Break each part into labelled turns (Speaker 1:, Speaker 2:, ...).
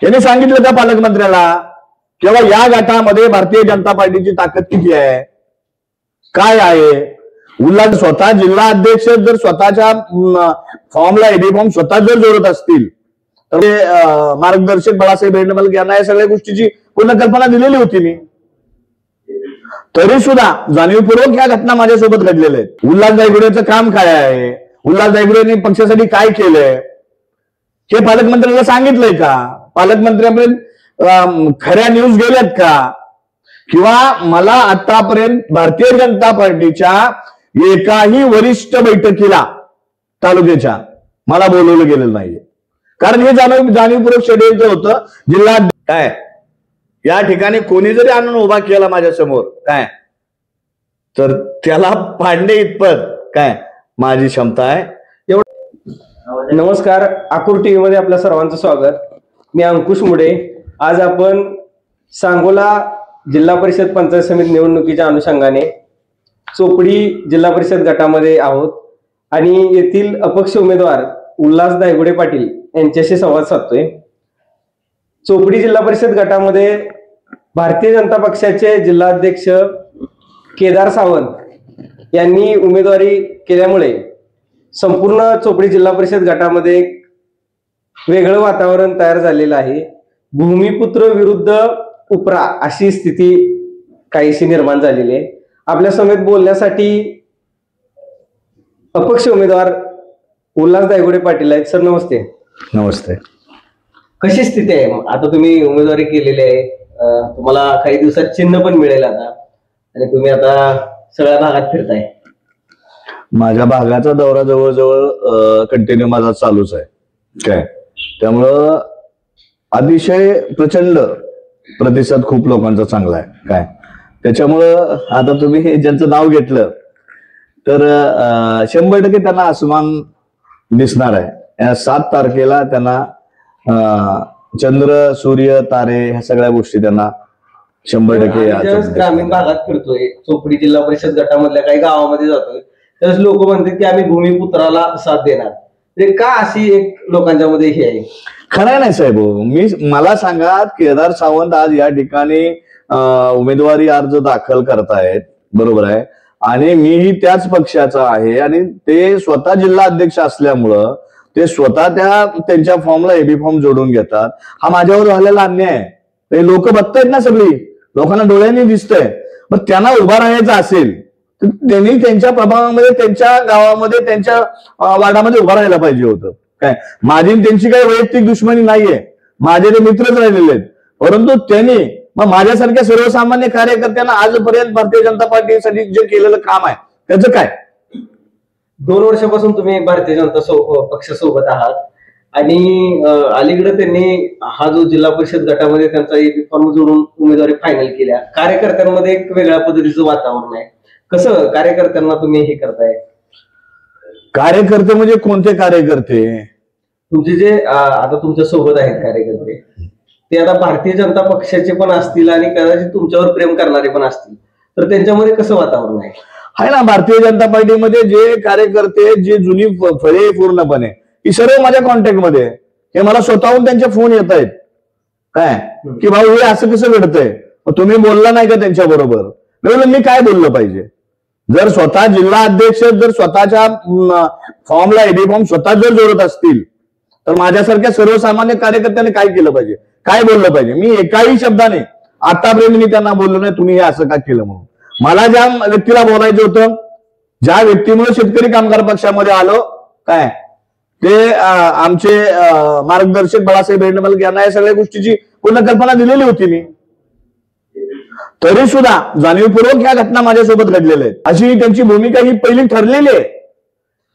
Speaker 1: याने सांगितलं का पालकमंत्र्याला किंवा या गटामध्ये भारतीय जनता पार्टीची ताकद किती आहे, काय आहे? उल्हास स्वतः जिल्हा अध्यक्ष जर स्वतःच्या फॉर्मला एडी फॉर्म स्वतः जर जोडत असतील तर मार्गदर्शक बाळासाहेब भेंडमल यांना या सगळ्या गोष्टीची पूर्ण कल्पना दिलेली होती मी. तरी सुद्धा जाणीवपूर्वक ह्या घटना माझ्यासोबत घडलेल्या आहेत. उल्हास दायगुडेचं काम काय आहे, उल्हास दायगुडेंनी पक्षासाठी काय केलंय हे पालकमंत्र्यांना सांगितलंय का? पालकमंत्र्यांपर्यंत खऱ्या न्यूज गेल्यात का? किंवा मला आतापर्यंत भारतीय जनता पार्टीच्या एकाही वरिष्ठ बैठकीला तालुक्याच्या मला बोलवलं गेलेलं नाहीये. कारण हे जाणीवपूर्वक शेड्यूल होतं. जिल्हा काय या ठिकाणी कोणी जरी आणून उभा केला माझ्या समोर काय तर त्याला पाडणे इतपत काय माझी क्षमता आहे. एवढं.
Speaker 2: नमस्कार, आकुर टीव्ही मध्ये आपल्या सर्वांचं स्वागत. मी अंकुश मुडे. आज आपण सांगोला जिल्हा परिषद पंचायत समिती निवडणुकीच्या अनुषंगाने चोपडी जिल्हा परिषद गटामध्ये आहोत आणि येथील अपक्ष उमेदवार उल्हास दायगुडे पाटील यांच्याशी संवाद साधतोय. चोपडी जिल्हा परिषद गटामध्ये भारतीय जनता पक्षाचे जिल्हाध्यक्ष केदार सावंत यांनी उमेदवारी केल्यामुळे संपूर्ण चोपडी जिल्हा परिषद गटामध्ये एक वेगळं वातावरण तयार झालेलं आहे. भूमिपुत्र विरुद्ध उपरा अशी स्थिती काहीशी निर्माण झालेली आहे. आपल्या समेत बोलण्यासाठी अपक्ष उमेदवार उल्हास दायगुडे पाटील आहेत. सर नमस्ते.
Speaker 1: नमस्ते.
Speaker 2: कशी स्थिती आहे? आता तुम्ही उमेदवारी केलेली आहे, तुम्हाला काही दिवसात चिन्ह पण मिळेल आता आणि तुम्ही आता सगळ्या भागात फिरताय.
Speaker 1: माझ्या भागाचा दौरा जवळजवळ कंटिन्यू माझा चालूच आहे काय. त्यामुळं अतिशय प्रचंड प्रतिसाद खूप लोकांचा चांगला आहे काय. त्याच्यामुळं आता तुम्ही ज्यांचं नाव घेतलं तर 100% त्यांना आसमान दिसणार आहे. 7 तारखेला त्यांना चंद्र, सूर्य, तारे ह्या सगळ्या गोष्टी त्यांना 100%
Speaker 2: ग्रामीण भागात फिरतोय, चोपडी जिल्हा परिषद गटामधल्या काही गावामध्ये जातोय, तर लोक म्हणतात की आम्ही भूमिपुत्राला साथ देणार. ते का अशी एक लोकांच्या मध्ये हे आहे?
Speaker 1: खरं नाही साहेब. मला सांगा, केदार सावंत आज या ठिकाणी उमेदवारी अर्ज दाखल करतायत, बरोबर आहे, आणि मीही त्याच पक्षाचा आहे आणि ते स्वतः जिल्हा अध्यक्ष असल्यामुळं ते स्वतः त्यांच्या फॉर्मला एबी फॉर्म जोडून घेतात. हा माझ्यावर झालेला अन्याय आहे. ते लोक बघतायत ना, सगळी लोकांना डोळ्यांनी दिसतंय. मग त्यांना उभा राहायचं असेल तर त्यांनी त्यांच्या प्रभावामध्ये, त्यांच्या गावामध्ये, त्यांच्या वार्डामध्ये उभा राहायला पाहिजे होतं काय. माझी त्यांची काही वैयक्तिक दुश्मनी नाहीये, माझे ते मित्रच राहिलेले आहेत. परंतु त्यांनी मग माझ्यासारख्या सर्वसामान्य कार्यकर्त्यांना आजपर्यंत भारतीय जनता पार्टीसाठी जे केलेलं काम आहे त्याचं काय?
Speaker 2: 2 वर्षापासून तुम्ही भारतीय जनता पक्षासोबत आहात आणि अलीकडे त्यांनी हा जो जिल्हा परिषद गटामध्ये त्यांचा एबी फॉर्म जोडून उमेदवारी फायनल केल्या. कार्यकर्त्यांमध्ये एक वेगळ्या पद्धतीचं वातावरण आहे. कसं कार्यकर्त्यांना तुम्ही हे करताय?
Speaker 1: कार्यकर्ते म्हणजे कोणते कार्यकर्ते?
Speaker 2: तुमचे जे आता तुमच्या सोबत आहेत कार्यकर्ते, ते आता भारतीय जनता पक्षाचे पण असतील आणि कदाचित तुमच्यावर प्रेम करणारे पण असतील, तर त्यांच्यामध्ये कसं वातावरण आहे?
Speaker 1: आहे ना, भारतीय जनता पार्टीमध्ये जे कार्यकर्ते, जे जुनी फळे पूर्णपणे ही सर्व माझ्या कॉन्टॅक्टमध्ये, हे मला स्वतःहून त्यांचे फोन येत आहेत काय की भाऊ हे असं कसं घडतंय, तुम्ही बोलला नाही का त्यांच्या बरोबर? मी काय बोललं पाहिजे? जर स्वतः जिल्हा अध्यक्ष जर स्वतःच्या फॉर्मला एबी फॉर्म स्वतः जर जोडत असतील तर माझ्यासारख्या सर्वसामान्य कार्यकर्त्यांनी काय केलं पाहिजे, काय बोललं पाहिजे? मी एकाही शब्दाने आतापर्यंत मी त्यांना बोललो नाही तुम्ही हे असं का केलं म्हणून. मला ज्या व्यक्तीला बोलायचं होतं, ज्या व्यक्तीमुळे शेतकरी कामगार पक्षामध्ये आलो काय, ते आमचे मार्गदर्शक बाळासाहेब भेंडमल यांना या सगळ्या गोष्टीची पूर्ण कल्पना दिलेली होती मी. तरी सुद्धा जाणीवपूर्वक ह्या घटना माझ्यासोबत घडलेल्या आहेत. अशी त्यांची भूमिका ही पहिली ठरलेली आहे.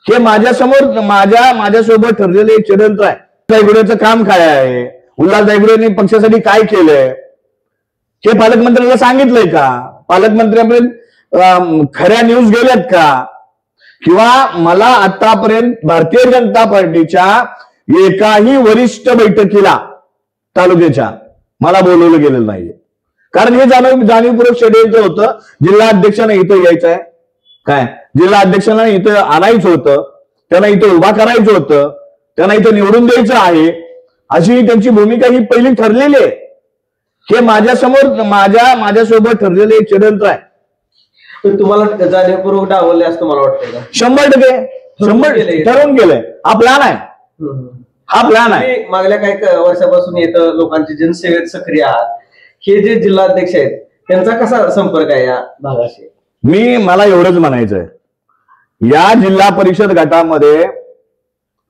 Speaker 1: हे माझ्यासमोर माझ्यासोबत ठरलेले एक षडयंत्र आहे. दायगुडेचं काम काय आहे, उल्हास दायगुडेंनी पक्षासाठी काय केलंय हे पालकमंत्र्यांना सांगितलंय का? पालकमंत्र्यांपर्यंत खऱ्या न्यूज गेल्यात का? किंवा मला आतापर्यंत भारतीय जनता पार्टीच्या एकाही वरिष्ठ बैठकीला तालुक्याच्या मला बोलवलं गेलेलं नाहीये. कारण हे जाणीवपूर्वक शेड्यूल होतं. जिल्हा अध्यक्षांना इथं यायचं आहे काय, जिल्हा अध्यक्षांना इथं आणायचं होतं, त्यांना इथं उभा करायचं होतं, त्यांना इथं निवडून द्यायचं आहे. अशी त्यांची भूमिका ही पहिली ठरलेली आहे. हे माझ्यासमोर माझ्यासोबत ठरलेलं एक षडयंत्र आहे.
Speaker 2: पण तुम्हाला जाणीवपूर्वक डावलले असं मला वाटतंय का?
Speaker 1: 100% ठरवून गेलंय. हा प्लॅन आहे. हा प्लॅन आहे.
Speaker 2: तुम्ही मागल्या काही वर्षापासून येतं लोकांचे जनसेवेत सक्रिय आहात. हे जे जिल्हाध्यक्ष आहेत त्यांचा कसा संपर्क आहे या भागाशी?
Speaker 1: मला एवढंच म्हणायचंय, या जिल्हा परिषद गटामध्ये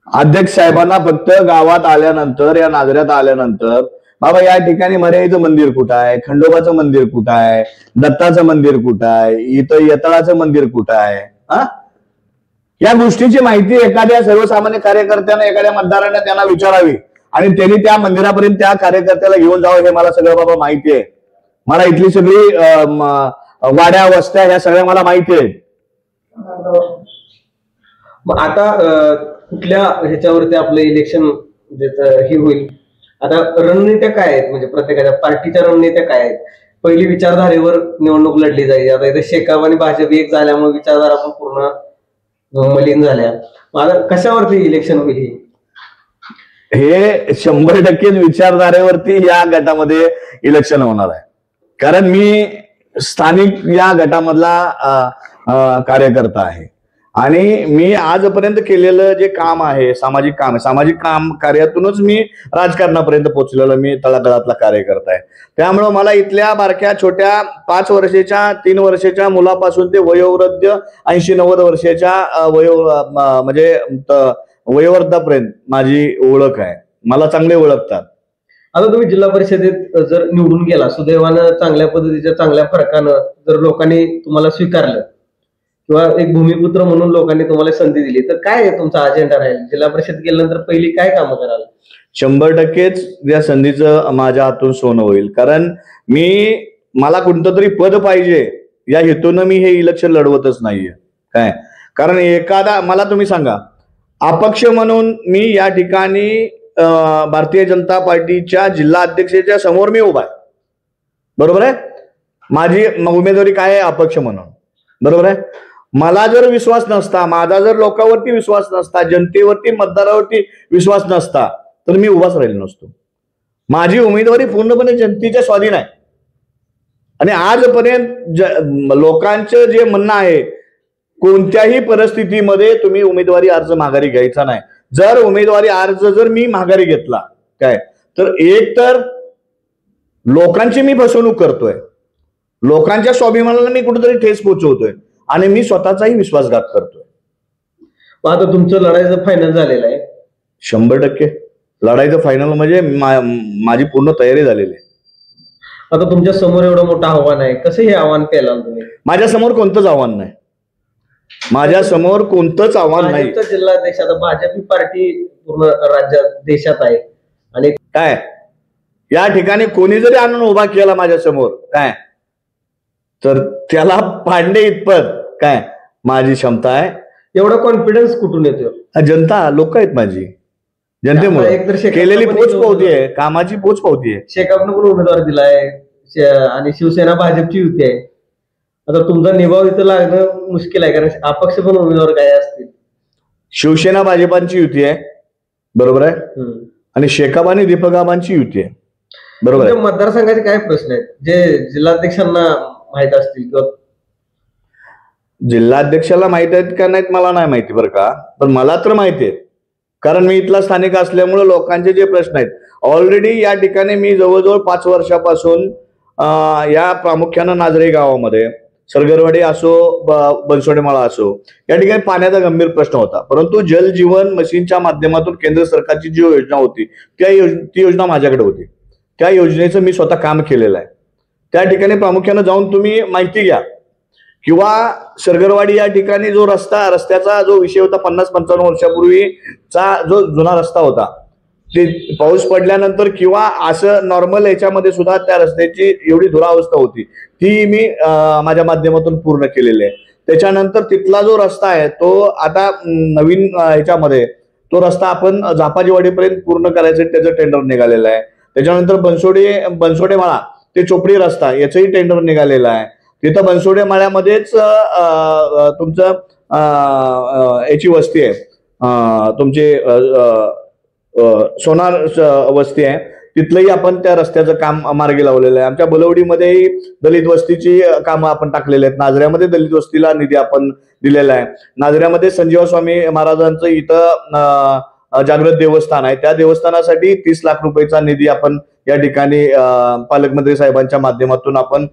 Speaker 1: अध्यक्ष साहेबांना फक्त गावात आल्यानंतर, या नाजऱ्यात आल्यानंतर, बाबा या ठिकाणी मर्यादेचं मंदिर कुठं आहे, खंडोबाचं मंदिर कुठं आहे, दत्ताचं मंदिर कुठं आहे, इथं येतळाचं मंदिर कुठं आहे, या गोष्टीची माहिती एखाद्या सर्वसामान्य कार्यकर्त्यानं, एखाद्या मतदाराने त्यांना विचारावी आणि त्यांनी त्या मंदिरापर्यंत त्या कार्यकर्त्याला घेऊन जावं. हे मला सगळं बाबा माहिती आहे. मला इथली सगळी वाड्या वस्त्या ह्या सगळ्या मला माहिती आहेत.
Speaker 2: आता कुठल्या ह्याच्यावरती आपलं इलेक्शन हे होईल, आता रणनीत्या काय आहेत, म्हणजे प्रत्येकाच्या पार्टीच्या रणनीत्या काय आहेत? पहिली विचारधारेवर निवडणूक लढली जाईल. आता इथे शेकाप आणि भाजप एक झाल्यामुळे विचारधारा पण पूर्ण मलिन झाल्या. आता कशावरती इलेक्शन होईल?
Speaker 1: हे 100% विचारधारेवरती या गटामध्ये इलेक्शन होणार आहे. कारण मी स्थानिक या गटामधला कार्यकर्ता आहे आणि मी आजपर्यंत केलेलं जे काम आहे, सामाजिक काम कार्यातूनच मी राजकारणापर्यंत पोहोचलेलो. मी तळागाळातला कार्यकर्ता आहे. त्यामुळं मला इथल्या बारक्या छोट्या 5 वर्षाच्या 3 वर्षाच्या मुलापासून ते वयोवृद्ध 80-90 वर्षाच्या म्हणजे वयोवृद्धापर्यंत माझी ओळख आहे. मला चांगले ओळखतात.
Speaker 2: आता तुम्ही जिल्हा परिषदेत जर निवडून गेला, सुदैवानं चांगल्या पद्धतीच्या चांगल्या फरकानं जर लोकांनी तुम्हाला स्वीकारलं किंवा एक भूमिपुत्र म्हणून लोकांनी तुम्हाला संधी दिली, तर काय तुमचा अजेंडा राहील? जिल्हा परिषद गेल्यानंतर पहिली काय कामं कराल?
Speaker 1: 100%च या संधीचं माझ्या हातून सोनं होईल. कारण मला कोणतं तरी पद पाहिजे या हेतून मी हे इलेक्शन लढवतच नाहीये. काय कारण एखादा मला तुम्ही सांगा, अपक्ष म्हणून मी या ठिकाणी भारतीय जनता पार्टीच्या जिल्हा अध्यक्षाच्या समोर मी उभा आहे. बरोबर आहे. माझी उमेदवारी काय आहे? अपक्ष म्हणून. बरोबर आहे. मला जर विश्वास नसता, माझा जर लोकांवरती विश्वास नसता, जनतेवरती मतदारावरती विश्वास नसता, तर मी उभाच राहिलो नसतो. माझी उमेदवारी पूर्णपणे जनतेच्या स्वाधीन आहे आणि आजपर्यंत लोकांचं जे म्हणणं आहे, कोणत्याही परिस्थितीमध्ये तुम्ही उमेदवारी अर्ज माघारी घ्यायचा नाही. जर उमेदवारी अर्ज मी माघारी घेतला काय, तर एक तर लोकांची मी फसवणूक करतोय, लोकांच्या स्वाभिमानाला मी कुठेतरी ठेस पोहोचवतोय आणि मी स्वतःचाही विश्वासघात करतोय.
Speaker 2: आता तुमचं लढाईचं फायनल झालेलं आहे?
Speaker 1: 100% लढाईचं फायनल म्हणजे माझी पूर्ण तयारी झालेली आहे.
Speaker 2: आता तुमच्या समोर एवढं मोठं आव्हान आहे, कसं हे आव्हान पेलाल तुम्ही?
Speaker 1: माझ्या समोर कोणतंच आव्हान नाही. माझ्या समोर कोणतंच आव्हान नाही.
Speaker 2: जिल्हाध्यक्ष, आता भाजप पार्टी पूर्ण राज्यात देशात आहे आणि
Speaker 1: काय या ठिकाणी कोणी जरी आणून उभा केला माझ्या समोर काय, तर त्याला पाडणे इतपत काय माझी क्षमता आहे.
Speaker 2: एवढा कॉन्फिडन्स कुठून येतो?
Speaker 1: जनता, लोक आहेत माझी. जनतेमुळे केलेली पोच पावती आहे, कामाची पोच पावती आहे.
Speaker 2: शेकापनं पण उमेदवार दिलाय आणि शिवसेना भाजपची युती आहे. आता तुमचा निभाव इथं लागणं मुश्किल आहे, कारण अपक्ष पण उमेदवार काय असतील.
Speaker 1: शिवसेना भाजपांची युती आहे. बरोबर आहे. आणि शेकाप आणि दीपकाबांची युती आहे. बरोबर आहे.
Speaker 2: मतदारसंघाचे काय प्रश्न आहेत जे जिल्हाध्यक्षांना माहित असतील? किंवा
Speaker 1: जिल्हाध्यक्षाला माहित आहेत का नाहीत मला नाही माहिती बरं का, पण मला तर माहिती आहे. कारण मी इथला स्थानिक असल्यामुळे लोकांचे जे प्रश्न आहेत, ऑलरेडी या ठिकाणी मी जवळजवळ 5 वर्षापासून या प्रामुख्यानं नाजरे गावामध्ये सरगरवाडी असो, बनसोडेमाळा असो, या ठिकाणी पाण्याचा गंभीर प्रश्न होता. परंतु जल जीवन मशीनच्या माध्यमातून केंद्र सरकारची जी योजना होती ती योजना माझ्याकडे होती. त्या योजनेचं मी स्वतः काम केलेलं आहे. त्या ठिकाणी प्रामुख्यानं जाऊन तुम्ही माहिती घ्या. किंवा सरगरवाडी या ठिकाणी जो रस्त्याचा जो विषय होता, 50-55 वर्षापूर्वीचा जो जुना रस्ता होता, ते पाऊस पडल्यानंतर किंवा असं नॉर्मल याच्यामध्ये सुद्धा त्या रस्त्याची एवढी दुरावस्था होती, ती मी माझ्या माध्यमातून पूर्ण केलेली आहे. त्याच्यानंतर तिथला जो रस्ता आहे तो आता नवीन ह्याच्यामध्ये तो रस्ता आपण झापाजीवाडीपर्यंत पूर्ण करायचं त्याचं टेंडर निघालेलं आहे. त्याच्यानंतर बनसोडे माळा ते चोपडी रस्ता याचंही टेंडर निघालेलं आहे. तिथं बनसोडे माळ्यामध्येच तुमचं याची वस्ती आहे, तुमचे सोनार वस्ती आहे, तिथलंही आपण त्या रस्त्याचं काम मार्गी लावलेलं आहे. आमच्या बलवडीमध्येही दलित वस्तीची कामं आपण टाकलेली आहेत. नाझऱ्यामध्ये दलित वस्तीला निधी आपण दिलेला आहे. नाझऱ्यामध्ये संजीव स्वामी महाराजांचं इथं जागृत देवस्थान आहे, त्या देवस्थानासाठी 30 लाख रुपयाचा निधी आपण या ठिकाणी पालकमंत्री साहेबांच्या माध्यमातून आपण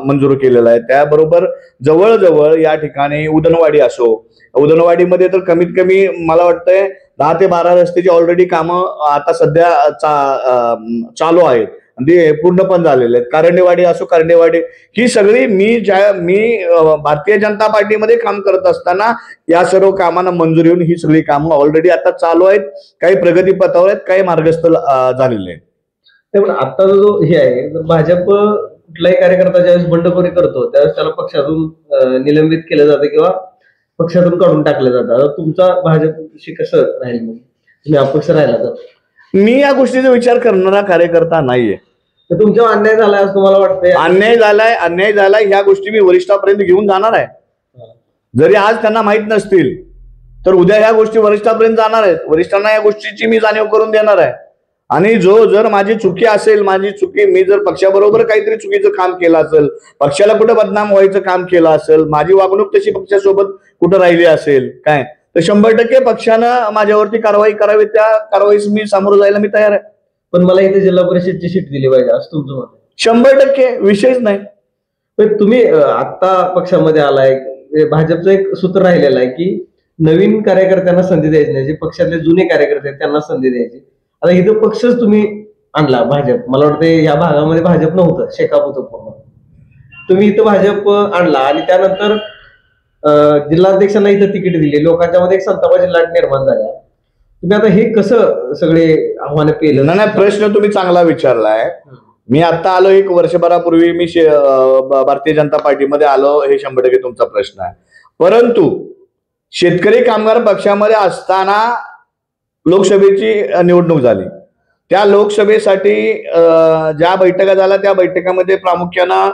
Speaker 1: मंजूर केलेला आहे. त्याबरोबर जवळजवळ या ठिकाणी उदनवाडी असो, उदनवाडीमध्ये तर कमीत कमी मला वाटतंय 10 ते 12 रस्त्याची ऑलरेडी कामं आता सध्या चालू आहेत, ते पूर्ण पण झालेले आहेत. कारंडेवाडी असो, कारंडेवाडी ही सगळी मी भारतीय जनता पार्टीमध्ये काम करत असताना या सर्व कामांना मंजुरी येऊन ही सगळी कामं ऑलरेडी आता चालू आहेत. काही प्रगतीपथावर आहेत, काही मार्गस्थ झालेले आहेत.
Speaker 2: पण आता जो हे आहे, भाजप कुठलाही कार्यकर्ता ज्यावेळेस बंडखोरी करतो त्यावेळेस त्याला पक्षातून निलंबित केलं जातं किंवा पक्षातून काढून टाकलं जातं. आता तुमचा भाजपशी कसं राहील, मग तुम्ही अपक्ष राहिला तर?
Speaker 1: मी या गोष्टीचा विचार करणारा कार्यकर्ता नाहीये.
Speaker 2: तर तुमच्यावर अन्याय झालाय असं तुम्हाला वाटतंय?
Speaker 1: अन्याय झालाय ह्या गोष्टी मी वरिष्ठापर्यंत घेऊन जाणार आहे. जरी आज त्यांना माहित नसतील तर उद्या ह्या गोष्टी वरिष्ठापर्यंत जाणार आहेत. वरिष्ठांना या गोष्टीची मी जाणीव करून देणार आहे. आणि जर माझी चुकी असेल, मी जर पक्षाबरोबर काहीतरी चुकीचं काम केलं असेल, पक्षाला कुठं बदनाम व्हायचं काम केलं असेल, माझी वागणूक तशी पक्षासोबत कुठं राहिली असेल काय, तर 100% पक्षानं माझ्यावरती कारवाई करावी. त्या कारवाईस मी सामोरं जायला मी तयार आहे.
Speaker 2: पण मला इथे जिल्हा परिषदची सीट दिली पाहिजे असं तुमचं मत आहे?
Speaker 1: 100% विषयच नाही.
Speaker 2: पण तुम्ही आता पक्षामध्ये आलाय, भाजपचं एक सूत्र राहिलेलं आहे की नवीन कार्यकर्त्यांना संधी द्यायची नाही, जे पक्षातले जुने कार्यकर्ते आहेत त्यांना संधी द्यायची. आता इथं पक्षच तुम्ही आणला भाजप, मला वाटतं या भागामध्ये भाजप नव्हतं, शेकाप होतं पूर्ण. तुम्ही इथं भाजप आणला आणि त्यानंतर जिल्हाध्यक्षांना इथं तिकीट दिली, लोकांच्या मध्ये एक संतापाची लाट निर्माण झाल्या. तुम्ही आता हे कसं सगळे आव्हानं पेलं?
Speaker 1: नाही, प्रश्न तुम्ही चांगला विचारलाय. मी आता आलो, 1 वर्षभरापूर्वी मी भारतीय जनता पार्टीमध्ये आलो, हे 100% तुमचा प्रश्न आहे. परंतु शेतकरी कामगार पक्षामध्ये असताना लोकसभेची निवडणूक झाली. त्या लोकसभेसाठी ज्या बैठका झाल्या त्या बैठकामध्ये प्रामुख्यानं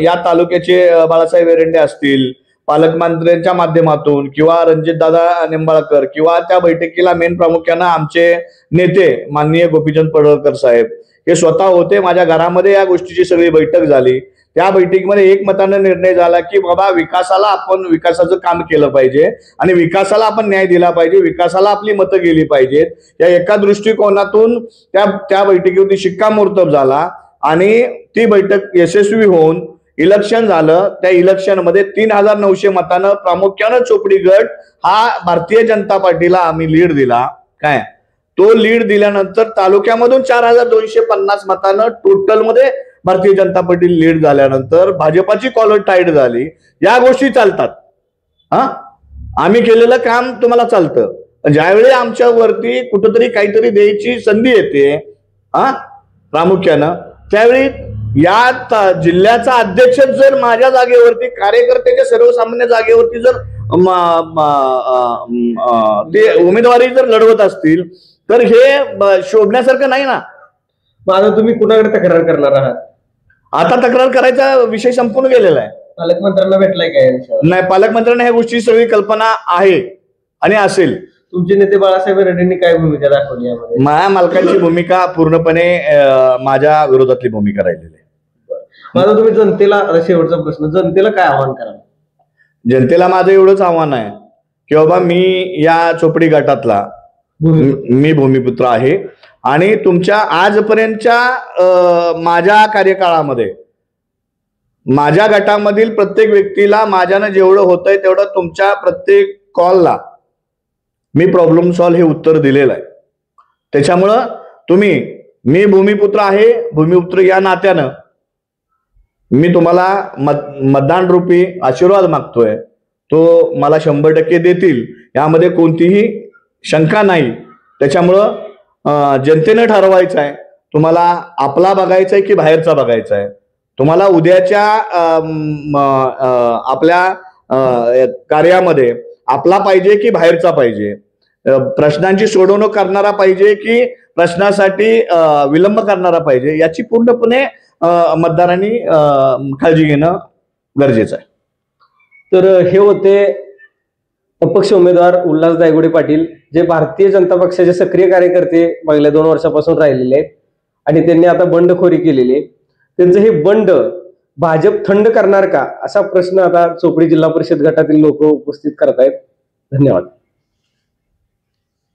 Speaker 1: या तालुक्याचे बाळासाहेब एरंडे असतील, पालकमंत्र्यांच्या माध्यमातून किंवा रणजितदादा निंबाळकर किंवा त्या बैठकीला मेन प्रामुख्यानं आमचे नेते माननीय गोपीचंद पडळकर साहेब हे स्वतः होते. माझ्या घरामध्ये या गोष्टीची सगळी बैठक झाली. त्या बैठकीमध्ये एकमताने निर्णय झाला की बाबा विकासाला आपण विकासाचं काम केलं पाहिजे आणि विकासाला आपण न्याय दिला पाहिजे, विकासाला आपली मतं गेली पाहिजेत. या एका दृष्टिकोनातून त्या बैठकीवरती शिक्कामोर्तब झाला आणि ती बैठक यशस्वी होऊन इलेक्शन झालं. त्या इलेक्शनमध्ये 3900 मतानं प्रामुख्यानं चोपडी गट हा भारतीय जनता पार्टीला आम्ही लीड दिला. काय तो लीड दिल्यानंतर तालुक्यामधून 4250 मतानं टोटल मध्ये भारतीय जनता पार्टी लीड झाल्यानंतर भाजपाची कॉलर टाईट झाली. या गोष्टी चालतात. आम्ही केलेलं काम तुम्हाला चालतं. ज्यावेळी आमच्यावरती कुठंतरी काहीतरी द्यायची संधी येते प्रामुख्यानं, त्यावेळी या जिल्ह्याचा अध्यक्ष जर माझ्या जागेवरती, कार्यकर्त्याच्या सर्वसामान्य जागेवरती जर ते उमेदवारी जर लढवत असतील तर हे शोभण्यासारखं नाही ना.
Speaker 2: आता तुम्ही कुणाकडे तक्रार करणार आहात?
Speaker 1: आता तक्रार करायचा विषय संपून गेलेला आहे.
Speaker 2: पालकमंत्र्यांना भेटलाय काय?
Speaker 1: नाही, पालकमंत्र्यांना ह्या गोष्टी सगळी कल्पना आहे आणि असेल.
Speaker 2: तुमचे नेते बाळासाहेब एरंडेंनी काय भूमिका दाखवली यामध्ये?
Speaker 1: माझ्या मालकांची भूमिका पूर्णपणे माझ्या विरोधातली भूमिका राहिलेली आहे.
Speaker 2: माझा तुम्ही जनतेला, शेवटचा प्रश्न, जनतेला काय आव्हान कराल?
Speaker 1: जनतेला माझं एवढंच आव्हान आहे की बाबा मी या चोपडी गटातला मी भूमिपुत्र आहे आणि तुमच्या आजपर्यंतच्या माझ्या कार्यकाळामध्ये माझ्या गटामधील प्रत्येक व्यक्तीला माझ्यानं जेवढं होतंय तेवढं तुमच्या प्रत्येक कॉलला मी प्रॉब्लेम सॉल्व्ह हे उत्तर दिलेलं आहे. त्याच्यामुळं मी भूमिपुत्र आहे. भूमिपुत्र या नात्यानं मी तुम्हाला मतदान रूपी आशीर्वाद मागतोय. तो मला 100% देतील यामध्ये कोणतीही शंका नाही. त्याच्यामुळं जनतेनं ठरवायचं आहे तुम्हाला आपला बघायचा आहे की बाहेरचा बघायचा आहे. तुम्हाला उद्याच्या आपल्या कार्यामध्ये आपला पाहिजे की बाहेरचा पाहिजे, प्रश्नांची सोडवणूक करणारा पाहिजे की प्रश्नासाठी विलंब करणारा पाहिजे, याची पूर्णपणे मतदारांनी काळजी घेणं गरजेचं आहे.
Speaker 2: तर हे होते अपक्ष उमेदवार उल्हास दायगुडे पाटील, जे भारतीय जनता पक्षाचे सक्रिय कार्यकर्ते मागल्या 2 वर्षापासून राहिलेले आहेत आणि त्यांनी आता बंडखोरी केलेली आहे. त्यांचं हे बंड भाजप थंड करणार का, असा प्रश्न आता चोपडी जिल्हा परिषद गटातील लोक उपस्थित करतायत. धन्यवाद.